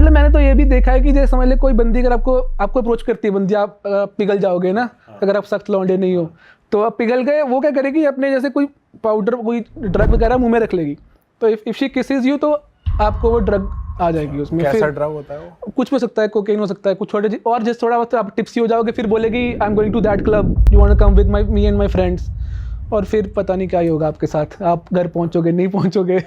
मतलब मैंने तो ये भी देखा है कि जैसे समझ ले कोई बंदी अगर आपको अप्रोच करती है बंदी, आप पिघल जाओगे ना अगर आप सख्त लौंडे नहीं हो तो आप पिघल गए, वो क्या करेगी अपने जैसे कोई पाउडर कोई ड्रग वगैरह मुंह में रख लेगी, तो इफ शी किसेस यू तो आपको वो ड्रग आ जाएगी उसमें। कैसा ड्रग होता है वो? कुछ भी हो सकता है, कोकेन हो सकता है, कुछ छोटे और जैसे थोड़ा बहुत आप टिप्सी हो जाओगे फिर बोलेगी I am going to that club, you want to come with me and my friends, और फिर पता नहीं क्या ही होगा आपके साथ, आप घर पहुंचोगे नहीं पहुंचोगे।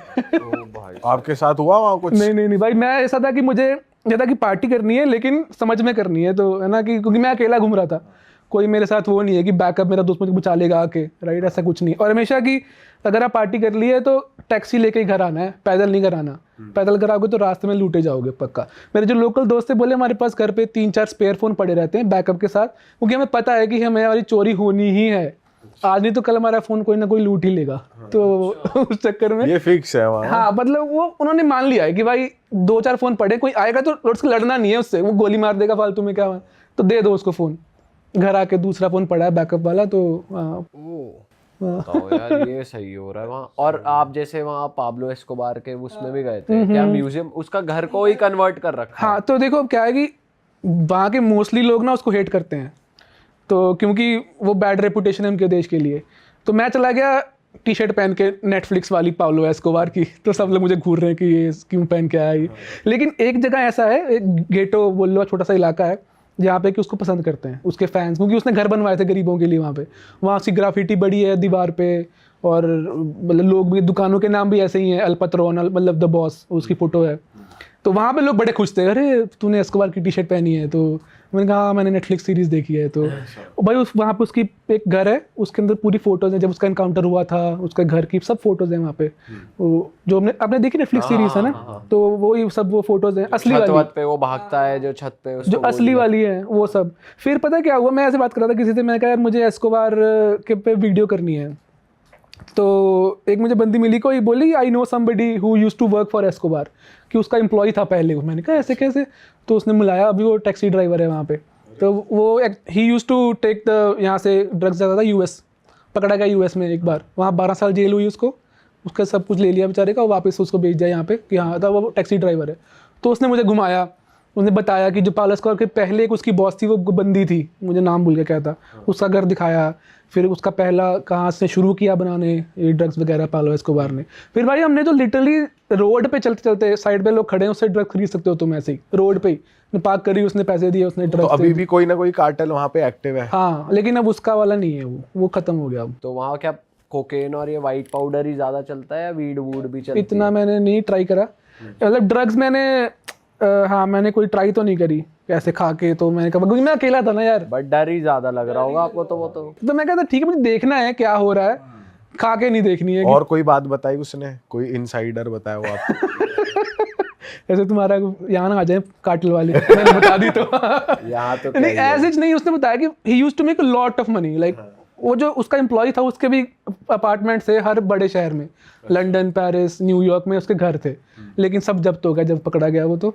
आपके साथ हुआ वहाँ कुछ? नहीं भाई, मैं ऐसा था कि मुझे ज्यादा कि पार्टी करनी है लेकिन समझ में करनी है, तो है ना कि क्योंकि मैं अकेला घूम रहा था, कोई मेरे साथ वो नहीं है कि बैकअप मेरा दोस्त मुझे बचा लेगा आके, राइट, ऐसा कुछ नहीं। और हमेशा की अगर आप पार्टी कर लिए तो टैक्सी लेके ही घर आना है, पैदल नहीं घर आना, पैदल घर आओगे तो रास्ते में लूटे जाओगे पक्का। मेरे जो लोकल दोस्त थे बोले हमारे पास घर पे 3-4 स्पेयर फोन पड़े रहते हैं बैकअप के साथ, क्योंकि हमें पता है कि हमें हमारी चोरी होनी ही है, आज नहीं तो कल हमारा फोन कोई ना कोई लूट ही लेगा। तो उस चक्कर में ये फिक्स है वहाँ। हाँ, मतलब वो उन्होंने मान लिया है कि भाई 2-4 फोन पड़े, कोई आएगा तो उसको लड़ना नहीं है उससे, वो गोली मार देगा फालतू में, क्या तो दे दो उसको फोन। घर आके दूसरा फोन पड़ा है बैकअप वाला, तो बताओ यार, ये सही हो रहा है वहाँ। और आप जैसे वहाँ पाब्लो एस्कोबार के उसमें भी गए थे क्या, म्यूजियम उसका घर को ही कन्वर्ट कर रखा है? हाँ, तो देखो क्या है कि वहाँ के मोस्टली लोग ना उसको हेट करते हैं, तो क्योंकि वो बैड रेपुटेशन है उनके देश के लिए। तो मैं चला गया टी शर्ट पहन के नेटफ्लिक्स वाली पाब्लो एस्कोबार की, तो सब लोग मुझे घूर रहे हैं कि ये क्यों पहन के आया ये। लेकिन एक जगह ऐसा है, एक गेटो बोल लो, छोटा सा इलाका है जहाँ पे कि उसको पसंद करते हैं उसके फैंस, क्योंकि उसने घर बनवाए थे गरीबों के लिए वहाँ पे, वहाँ उसकी ग्राफिटी बड़ी है दीवार पे, और मतलब लोग भी, दुकानों के नाम भी ऐसे ही हैं, अलपत्रोन, मतलब द बॉस उसकी फोटो है। तो वहाँ पे लोग बड़े खुश थे, अरे तूने एस्कोबार की टी शर्ट पहनी है, तो मैंने कहा हाँ मैंने नेटफ्लिक्स सीरीज देखी है। तो भाई वहाँ पे उसकी एक घर है, उसके अंदर पूरी फोटोज हैं, जब उसका एनकाउंटर हुआ था उसके घर की सब फोटोज हैं वहाँ पे, जो आपने देखी नेटफ्लिक्स सीरीज है ना, तो वो सब वो फोटोज हैं असली वाली पे वो भागता है जो छत पे, जो असली वाली है वो सब। फिर पता है क्या हुआ, मैं ऐसे बात कर रहा था किसी से, मैंने कहा यार मुझे एस्कोबार के पे वीडियो करनी है, तो एक मुझे बंदी मिली, कोई बोली I know somebody who used to work for Escobar, कि उसका एम्प्लॉय था पहले। मैंने कहा ऐसे कैसे, तो उसने मिलाया, अभी वो टैक्सी ड्राइवर है वहाँ पे, तो वो he used to take the, यहाँ से ड्रग्स जाता था यूएस, पकड़ा गया यूएस में एक बार, वहाँ 12 साल जेल हुई उसको, उसका सब कुछ ले लिया बेचारे का, वापस उसको भेज दिया यहाँ पे कि हाँ था वो टैक्सी ड्राइवर है। तो उसने मुझे घुमाया, उसने बताया कि जो पाब्लो एस्कोबार के पहले एक उसकी बॉस थी वो बंदी थी, मुझे नाम भूल गया क्या था, उसका घर दिखाया, फिर उसका पहला कहाँ से शुरू किया बनाने ये ड्रग्स वगैरह पाब्लो एस्कोबार ने। फिर भाई हमने तो लिटरली रोड पे चलते चलते, साइड पे लोग खड़े हैं, उससे ड्रग्स खरीद सकते हो तुम ऐसे ही रोड पे ही, पार्क करी, उसने पैसे दिए, उसने ड्रग्स। तो अभी भी कोई ना कोई कार्टेल वहाँ पे एक्टिव है? हाँ, लेकिन अब उसका वाला नहीं है, वो खत्म हो गया अब। तो वहाँ क्या कोकेन और ये वाइट पाउडर ही ज्यादा चलता है या वीड वूड भी चलती है? इतना मैंने नहीं ट्राई करा, मतलब ड्रग्स मैंने हाँ मैंने कोई ट्राई तो नहीं करी ऐसे खा के, तो मैंने कहा क्योंकि मैं अकेला था ना यार, बट डर ही ज्यादा लग रहा होगा आपको, तो वो तो मैं कहता ठीक है मुझे देखना है क्या हो रहा है, खा के नहीं देखनी है। और कोई बात बताई उसने, कोई इनसाइडर बताया वो आपको? ऐसे तुम्हारा यहाँ ना आ जाए कार्टेल वाले, मैंने बता दी तो यहाँ तो नहीं एज नहीं, उसने बताया कि he used to make a lot of money, like वो जो उसका एम्प्लॉय था उसके भी अपार्टमेंट थे हर बड़े शहर में, लंदन, पेरिस, न्यूयॉर्क में उसके घर थे, लेकिन सब जब्त हो गया जब पकड़ा गया वो।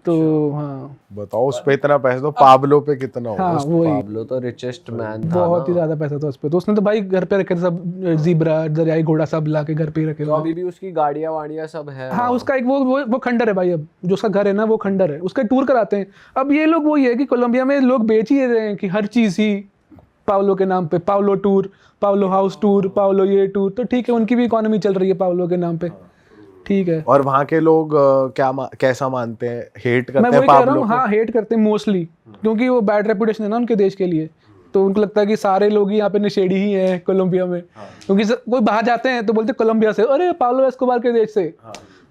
तो हाँ बताओ उस पे इतना पैसा, तो पाब्लो पे कितना होगा? हाँ वही, पाब्लो तो रिचेस्ट मैन था, बहुत ही ज्यादा पैसा था उस पे, तो उसने तो भाई घर पे रखे थे सब, ज़ीब्रा, दरियाई घोड़ा सब ला के घर पे ही रखे। तो अभी भी उसकी गाड़ियाँ वाड़ियाँ सब है? हाँ, उसका एक वो खंडर है भाई, अब जो उसका घर है ना वो खंडर है, उसका टूर कराते हैं। अब ये लोग वही है कि कोलंबिया में लोग बेच ही रहे हैं कि हर चीज़ ही पाब्लो के नाम पे, Pablo tour, Pablo house tour, Pablo ये टूर, तो ठीक है उनकी भी इकोनॉमी चल रही है पाब्लो के नाम पे, ठीक है। और वहाँ के लोग कैसा मानते हैं, हेट करते मैं हैं वही कह रहा पाब्लो हूँ, को? हाँ हेट करते हैं मोस्टली, क्योंकि वो बैड रेपुटेशन है ना उनके देश के लिए, तो उनको लगता है कि सारे लोग यहाँ पे नशेड़ी ही हैं कोलंबिया में, क्योंकि कोई बाहर जाते हैं तो बोलते कोलंबिया से, अरे पाब्लो एस्कोबार के देश से,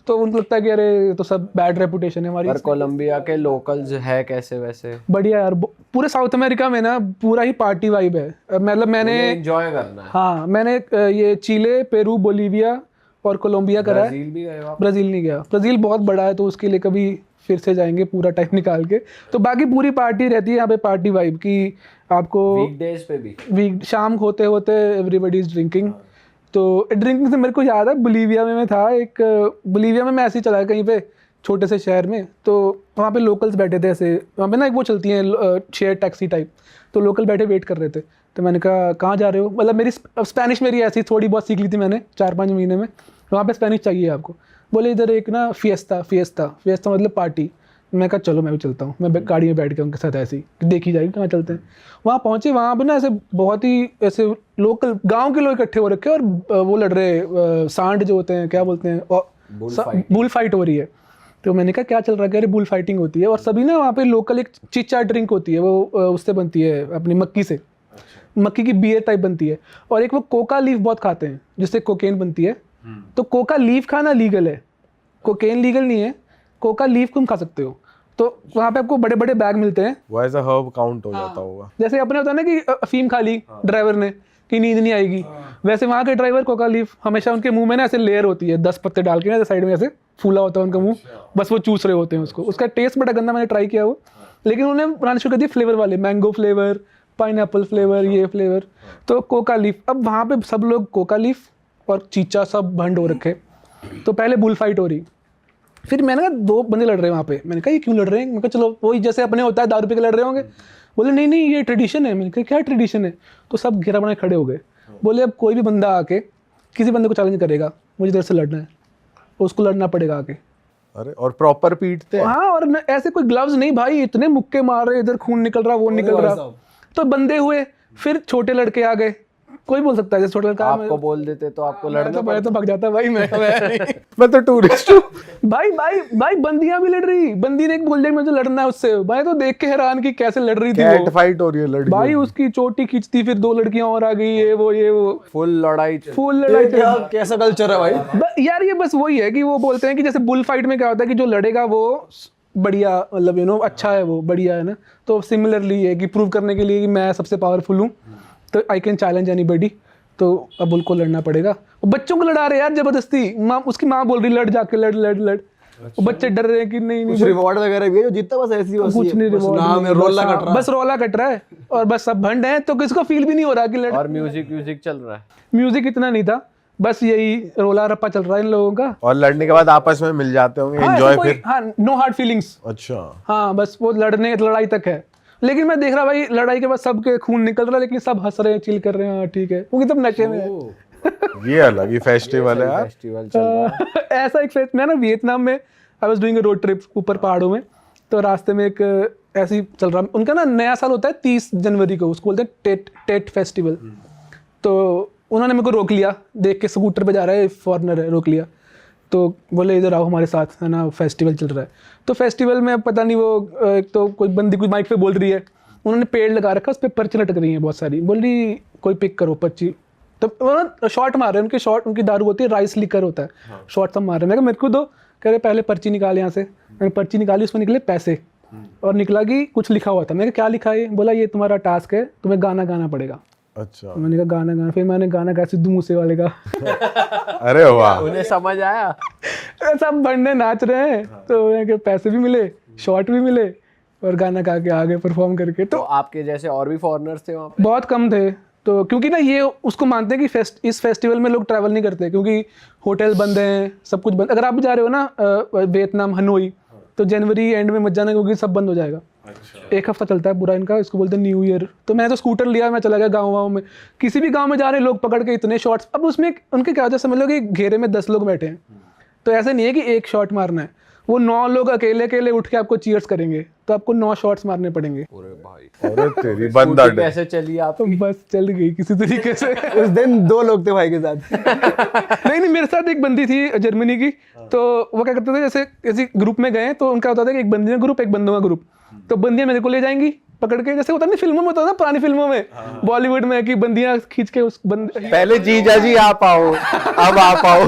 तो उनको लगता है कि अरे तो सब बैड रेपुटेशन है हमारी। पर कोलंबिया के लोकल्स है कैसे वैसे? बढ़िया यार, पूरे साउथ अमेरिका में ना पूरा ही पार्टी वाइब है, मतलब मैंने एंजॉय करना है। हाँ मैंने ये चिले, पेरू, बोलीविया और कोलंबिया करा है। ब्राजील भी गए आप? ब्राज़ील नहीं गया, ब्राज़ील बहुत बड़ा है तो उसके लिए कभी फिर से जाएंगे पूरा टाइम निकाल के। तो बाकी पूरी पार्टी रहती है यहाँ पे, पार्टी वाइब की आपको वीकडेज पे भी, वीक शाम होते होते एवरीबडी इज ड्रिंकिंग। तो ड्रिंकिंग से मेरे को याद है बोलीविया में मैं था, एक बोलीविया में मैं ऐसे ही चला कहीं पे छोटे से शहर में, तो वहाँ पे लोकल्स बैठे थे ऐसे, वहाँ पे ना एक वो चलती हैं शेयर टैक्सी टाइप, तो लोकल बैठे वेट कर रहे थे, तो मैंने कहा कहाँ जा रहे हो, मतलब मेरी स्पेनिश मेरी ऐसी थोड़ी बहुत सीख ली थी मैंने 4-5 महीने में, वहाँ पे स्पेनिश चाहिए आपको, बोले इधर एक ना फिएस्टा मतलब पार्टी, मैं कहा चलो मैं भी चलता हूँ, मैं गाड़ी में बैठ के उनके साथ ऐसे ही देखी जाएगी कहाँ चलते हैं। वहाँ पहुँचे, वहाँ पे ना ऐसे बहुत ही ऐसे लोकल गांव के लोग इकट्ठे हो रखे और वो लड़ रहे सांड जो होते हैं क्या बोलते हैं, बुल फाइट हो रही है। तो मैंने कहा क्या चल रहा है, अरे बुल फाइटिंग होती है। और सभी ना वहाँ पे लोकल एक चिच्चा ड्रिंक होती है, वो उससे बनती है अपनी मक्की से, मक्की की बियर टाइप बनती है। और एक वो कोका लीफ बहुत खाते हैं जिससे कोकेन बनती है। तो कोका लीफ खाना लीगल है, कोकेन लीगल नहीं है, कोका लीफ तुम खा सकते हो। तो वहाँ पे आपको बड़े बड़े बैग मिलते हैं, वो एज अ हर्ब काउंट हो जाता होगा। जैसे अपने होता है ना कि अफीम खा ली ड्राइवर ने कि नींद नहीं आएगी, वैसे वहाँ के ड्राइवर कोका लीफ हमेशा उनके मुंह में ना ऐसे लेयर होती है 10 पत्ते डाल के ना साइड में ऐसे फूला होता है उनका मुंह, बस वो चूस रहे होते हैं उसको। उसका टेस्ट बड़ा गंदा, मैंने ट्राई किया वो, लेकिन उन्होंने बनाने शुरू कर दिए फ्लेवर वाले, मैंगो फ्लेवर, पाइनएप्पल फ्लेवर, ये फ्लेवर। तो कोका लीफ, अब वहाँ पे सब लोग कोका लीफ और चीचा सब भंड हो रखे। तो पहले बुल फाइट हो रही, फिर मैंने कहा 2 बंदे लड़ रहे हैं वहाँ पे, मैंने कहा ये क्यों लड़ रहे हैं, मैंने कहा चलो वही जैसे अपने होता है दारू पी के लड़ रहे होंगे। बोले नहीं नहीं ये ट्रेडिशन है। मैंने कहा क्या ट्रेडिशन है? तो सब घेरा बना खड़े हो गए। बोले अब कोई भी बंदा आके किसी बंदे को चैलेंज करेगा, मुझे इधर से लड़ना है, उसको लड़ना पड़ेगा आके। अरे और प्रॉपर पीटते हैं? हाँ, और ऐसे कोई ग्लव्स नहीं भाई, इतने मुक्के मार रहे, इधर खून निकल रहा, वो निकल रहा। तो बंदे हुए, फिर छोटे लड़के आ गए, कोई बोल सकता है जैसे छोटा लड़का आपको बोल देते तो आपको लड़ना मैं तो भाग जाता भाई, मैं तो टूरिस्ट हूँ। भाई बंदियां भी लड़ रही, बंदी ने एक बोल दिया मुझे लड़ना है उससे, मैं तो देख के हैरान कि कैसे लड़ रही थी कैट वो। फाइट हो रही है लड़की भाई उसकी चोटी खींचती, फिर 2 लड़कियां और आ गई, ये वो फुल लड़ाई फुल लड़ाई। कैसा कल्चर है भाई? यार ये बस वही है कि वो बोलते हैं कि जैसे बुल फाइट में क्या होता है कि जो लड़ेगा वो बढ़िया, मतलब अच्छा है, वो बढ़िया है ना। तो सिमिलरली है कि प्रूव करने के लिए कि मैं सबसे पावरफुल हूँ, तो आई कैन चैलेंज एनीबॉडी। तो अब उनको लड़ना पड़ेगा। वो बच्चों को लड़ा रहे यार जबरदस्ती, माँ उसकी माँ बोल रही लड़ जाके लड़। वो बच्चे डर रहे हैं कि नहीं कुछ रिवॉर्ड वगैरह भी है जो जीतता बस ऐसी बस कुछ नहीं, रिवॉर्ड नाम है, रोला कट रहा है, बस रोला कट रहा है और बस सब भंड है, तो किसको फील भी नहीं हो रहा कि लड़। और म्यूजिक चल रहा है? म्यूजिक इतना नहीं था, बस यही रोला रप्पा चल रहा है इन लोगों का। और लड़ने के बाद आपस में मिल जाते होंगे, एंजॉय फिर? हाँ, नो हार्ड फीलिंग्स। अच्छा। हाँ, बस वो लड़ाई तक है। लेकिन मैं देख रहा भाई लड़ाई के बाद सबके खून निकल रहा है, लेकिन सब हंस रहे हैं, चिल कर रहे हैं, हाँ ठीक है, क्योंकि तब नशे में है। ये अलग ही फेस्टिवल है यार। फेस्टिवल चल रहा है। ऐसा एक फेस्ट, मैं ना वियतनाम में I was doing a road trip ऊपर पहाड़ों में, तो रास्ते में एक ऐसे ही चल रहा, उनका ना नया साल होता है 30 जनवरी को, उसको बोलते हैं टेट फेस्टिवल। तो उन्होंने मेरे को रोक लिया, देख के स्कूटर पे जा रहा है, फॉरेनर है, रोक लिया। तो बोले इधर आओ हमारे साथ, है ना फेस्टिवल चल रहा है। तो फेस्टिवल में पता नहीं वो एक तो कोई बंदी कोई माइक पे बोल रही है, उन्होंने पेड़ लगा रखा, उस पर पर्ची लटक रही है बहुत सारी, बोल रही कोई पिक करो पर्ची। तो उन्होंने शॉट मार रहे हैं, उनके शॉट, उनकी दारू होती है राइस लिकर होता है, शॉट सब मार रहे हैं। मैं कहा मेरे को दो, कह रहे पहले पर्ची निकाल यहाँ से। मैंने पर्ची निकाली, उसमें निकले पैसे और निकला कि कुछ लिखा हुआ था। मैंने क्या लिखा है? बोला ये तुम्हारा टास्क है, तुम्हें गाना गाना पड़ेगा। अच्छा। मैंने कहा गाना, फिर मैंने गाना गाया सिद्धू मूसे वाले का। अरे वाह। उन्हें समझ आया? सब बंदे नाच रहे हैं, तो पैसे भी मिले, शॉट भी मिले और गाना गा के आगे परफॉर्म करके। तो आपके जैसे और भी फॉरेनर्स थे वहाँ पे? बहुत कम थे, तो क्योंकि ना ये उसको मानते हैं कि इस फेस्टिवल में लोग ट्रैवल नहीं करते, क्योंकि होटल बंद हैं, सब कुछ बंद। अगर आप भी जा रहे हो ना वियतनाम हनोई, तो जनवरी एंड में मत जाना, क्योंकि सब बंद हो जाएगा। एक हफ्ता चलता है पूरा इनका, इसको बोलते हैं न्यू ईयर। तो मैं तो स्कूटर लिया, मैं चला गया गाँव में, किसी भी गाँव में जा रहे लोग पकड़ के इतने शॉट्स। अब उसमें उनके क्या होता है, समझ लो कि घेरे में 10 लोग बैठे हैं, तो ऐसा नहीं है कि एक शॉट मारना है, वो 9 लोग अकेले उठ के आपको चीयर्स करेंगे, तो आपको 9 शॉट्स मारने पड़ेंगे। अरे भाई, अरे तेरी बंदा कैसे चली आप? तो बस चल गई किसी तरीके से। उस दिन 2 लोग थे भाई के साथ। नहीं, मेरे साथ एक बंदी थी जर्मनी की, तो वो क्या करते थे, जैसे किसी ग्रुप में गए तो उनका होता था कि एक बंदी का ग्रुप, एक बंदों का ग्रुप। तो बंदियां मेरे को ले जाएंगी पकड़ के, जैसे होता नहीं फिल्मों में होता था, पुरानी फिल्मों में, बॉलीवुड में, कि बंदियां खींच के उस पहले जीजा जी आप आओ, अब आप आओ।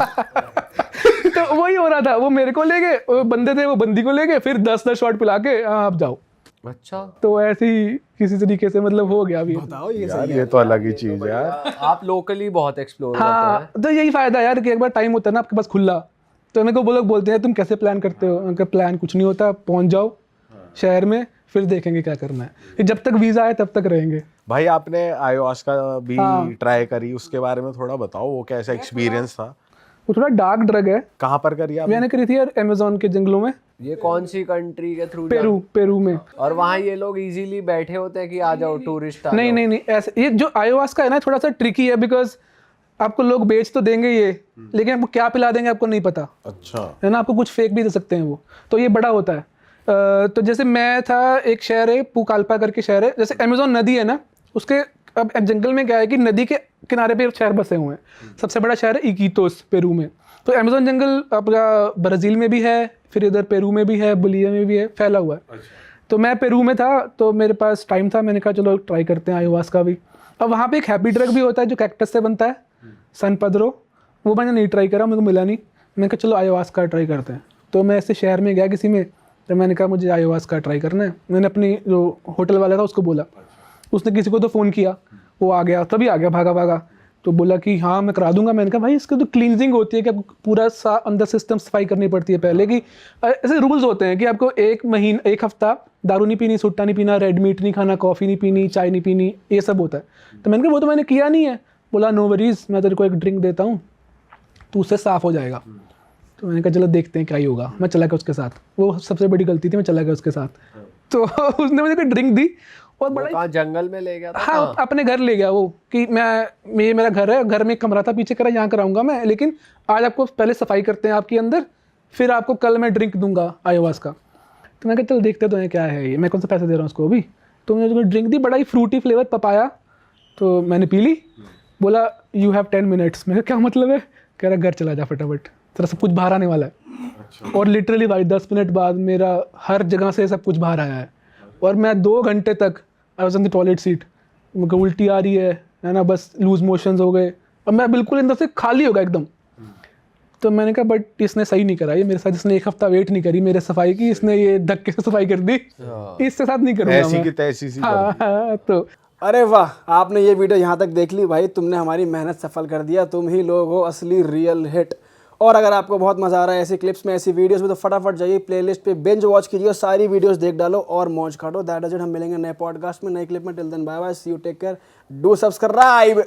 तो वही हो रहा था, वो मेरे को ले गए, वो बंदे थे वो बंदी को ले गए, फिर 10 शॉट पिला के हाँ आप जाओ। अच्छा, तो ऐसे ही किसी तरीके से मतलब हो गया अभी। बताओ ये यार ये तो अलग ही चीज है यार। आप लोकली बहुत एक्सप्लोर करते हैं। हाँ, तो यही फायदा यार कि एक बार टाइम होता है ना आपके पास खुला, तो मेरे को वो लोग बोलते हैं तुम कैसे प्लान करते हो? उनका प्लान कुछ नहीं होता, पहुंच जाओ शहर में, फिर देखेंगे क्या करना है, जब तक वीजा आए तब तक रहेंगे। भाई आपने आयोवास्का भी ट्राई करी, उसके बारे में थोड़ा बताओ, वो कैसा एक्सपीरियंस था? वो थोड़ा डार्क ड्रग है। कहाँ पर करी आपने? मैंने करी थी यार अमेज़न के जंगलों में। ये कौन सी कंट्री के थ्रू? पेरू में। और वहाँ ये लोग इजीली बैठे होते हैं कि आ जाओ टूरिस्ट? नहीं, ऐसे ये जो आयोवास्का है ना थोड़ा सा ट्रिकी है, बिकॉज आपको लोग बेच तो देंगे ये, लेकिन आपको क्या पिला देंगे आपको नहीं पता। अच्छा। है ना, आपको कुछ फेक भी दे सकते हैं वो, तो ये बड़ा होता है। तो जैसे मैं था, एक शहर है पुकाल्पा करके शहर है, जैसे अमेजोन नदी है ना, उसके अब जंगल में क्या है कि नदी के किनारे पे शहर बसे हुए हैं। सबसे बड़ा शहर है इकीतोस पेरू में। तो अमेजोन जंगल अपना ब्राज़ील में भी है, फिर इधर पेरू में भी है, बोलिविया में भी है, फैला हुआ है। तो मैं पेरू में था, तो मेरे पास टाइम था, मैंने कहा चलो ट्राई करते हैं आयोवास्का भी। अब वहाँ पे एक हैप्पी ड्रग भी होता है जो कैक्टस से बनता है, सन पद्रो, वो मैंने नहीं ट्राई करा, मेरे को मिला नहीं। मैंने कहा चलो आयोवास्का ट्राई करते हैं। तो मैं ऐसे शहर में गया किसी में, तो मैंने कहा मुझे आयोवास्का ट्राई करना है। मैंने अपनी जो होटल वाला था उसको बोला, उसने किसी को तो फ़ोन किया, वो आ गया, तभी आ गया भागा भागा, तो बोला कि हाँ मैं करा दूंगा। मैंने कहा भाई इसकी तो क्लींजिंग होती है कि आपको पूरा अंदर सिस्टम सफाई करनी पड़ती है पहले की। ऐसे रूल्स होते हैं कि आपको 1 हफ्ता दारू नहीं पीनी, सुट्टा नहीं पीना, रेड मीट नहीं खाना, कॉफ़ी नहीं पीनी, चाय नहीं पीनी, ये सब होता है। तो मैंने कहा वो तो मैंने किया नहीं है। बोला नो वरीज, मैं तेरे को एक ड्रिंक देता हूँ, तो उससे साफ़ हो जाएगा। तो मैंने कहा चलो देखते हैं क्या ही होगा। मैं चला गया उसके साथ, वो सबसे बड़ी गलती थी, मैं चला गया उसके साथ। तो उसने मुझे कोई ड्रिंक दी और बड़ा कहाँ जंगल में ले गया था? हाँ अपने घर ले गया वो, कि ये मेरा घर है, घर में एक कमरा था पीछे, करा यहाँ कराऊंगा मैं, लेकिन आज आपको पहले सफाई करते हैं आपके अंदर, फिर आपको कल मैं ड्रिंक दूंगा आयोवास्का। तो मैं कहता चलो देखते तो हैं क्या है ये, मैं कौन सा पैसे दे रहा हूँ उसको अभी। तो मैंने उसको ड्रिंक दी, बड़ा ही फ्रूटी फ्लेवर पपाया, तो मैंने पी ली। बोला यू हैव 10 मिनट्स। मैं क्या मतलब है? कह रहा घर चला जा फटाफट, तेरा सब कुछ बाहर आने वाला है। और लिटरली भाई 10 मिनट बाद मेरा हर जगह से सब कुछ बाहर आया है। और मैं 2 घंटे तक I was on the toilet seat, मुझे उल्टी आ रही है ना, बस लूज मोशंस हो गए और मैं बिल्कुल अंदर से खाली हो गया एकदम। तो मैंने कहा बट इसने सही नहीं करा, ये मेरे साथ, इसने 1 हफ्ता वेट नहीं करी मेरे सफाई की, इसने ये धक्के से सफाई कर दी, इसके साथ नहीं करूँगा ऐसी मैं। की तैसी सी हाँ, हाँ, तो अरे वाह, आपने ये वीडियो यहाँ तक देख ली भाई, तुमने हमारी मेहनत सफल कर दिया। तुम ही लोग हो असली रियल हिट। और अगर आपको बहुत मज़ा आ रहा है ऐसी क्लिप्स में, ऐसी वीडियोस में, तो फटाफट जाइए प्लेलिस्ट पे बिंज वॉच कीजिए और सारी वीडियोस देख डालो और मौज काटो। That is it. हम मिलेंगे नए पॉडकास्ट में, नई क्लिप में। Till then bye bye, see you, take care, do subscribe.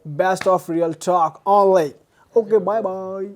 Best of Real Talk online. Okay bye bye.